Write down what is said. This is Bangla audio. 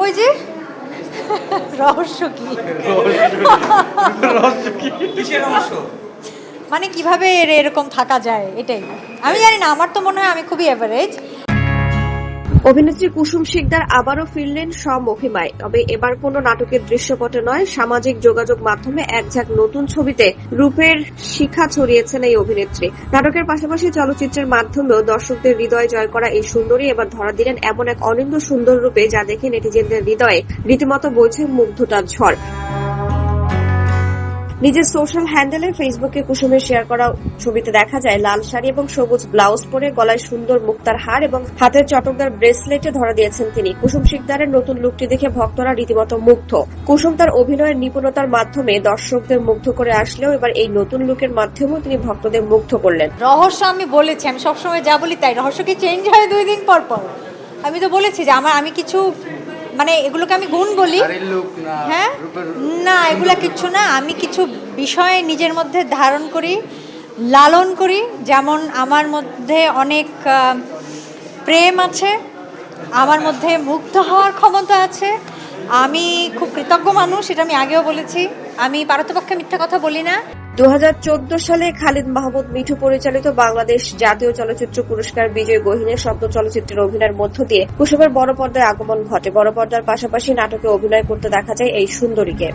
ওই যে রহস্য কি কিসের রহস্য? মানে কিভাবে এরকম থাকা যায় এটাই আমি জানি না। আমার তো মনে হয় আমি খুবই এভারেজ। অভিনেত্রী কুসুম শিকদার আবারও ফিরলেন স্বমহিমায়। তবে এবার কোনো নাটকের দৃশ্যপটে নয়, সামাজিক যোগাযোগ মাধ্যমে এক ঝাঁক নতুন ছবিতে রূপের শিখা ছড়িয়েছেন এই অভিনেত্রী। নাটকের পাশাপাশি চলচ্চিত্রের মাধ্যমেও দর্শকদের হৃদয় জয় করা এই সুন্দরী এবার ধরা দিলেন এমন এক অনিন্দ সুন্দর রূপে, যা দেখে নেটিজেনদের হৃদয়ে রীতিমতো বইছে মুগ্ধতার ঝড়। নিজের সোশ্যাল হ্যান্ডেলে ফেসবুকে কুসুমের শেয়ার করা ছবিতে দেখা যায় লাল শাড়ি এবং সবুজ ব্লাউজ পরে গলায় সুন্দর মুক্তার হার এবং হাতের চটকদার ব্রেসলেটে ধরা দিয়েছেন তিনি। কুসুম শিকদারের নতুন লুকটি দেখে ভক্তরা রীতিমতো মুগ্ধ। কুসুম তার অভিনয়ের নিপুণতার মাধ্যমে দর্শকদের মুগ্ধ করে আসলেও এবার এই নতুন লুকের মাধ্যমেও তিনি ভক্তদের মুগ্ধ করলেন। রহস্য আমি বলেছি, আমি সবসময় যা বলি তাই। রহস্য কি চেঞ্জ হয় 2 দিন পর পর? আমি তো বলেছি যে আমি কিছু মানে এগুলোকে আমি গুণ বলি। হ্যাঁ না, এগুলা কিচ্ছু না। আমি কিছু বিষয় নিজের মধ্যে ধারণ করি, লালন করি। যেমন আমার মধ্যে অনেক প্রেম আছে, আমার মধ্যে মুগ্ধ হওয়ার ক্ষমতা আছে। আমি খুব কৃতজ্ঞ মানুষ, এটা আমি আগেও বলেছি। আমি পারতপক্ষে মিথ্যা কথা বলি না। 2014 সালে খালিদ মাহমুদ মিঠু পরিচালিত বাংলাদেশ জাতীয় চলচ্চিত্র পুরস্কার বিজয়ী গহীনের শব্দ চলচ্চিত্রের অভিনয়ের মধ্য দিয়ে কুসুমের বড় পর্দায় আগমন ঘটে। বড় পর্দার পাশাপাশি নাটকে অভিনয় করতে দেখা যায় এই সুন্দরীকে।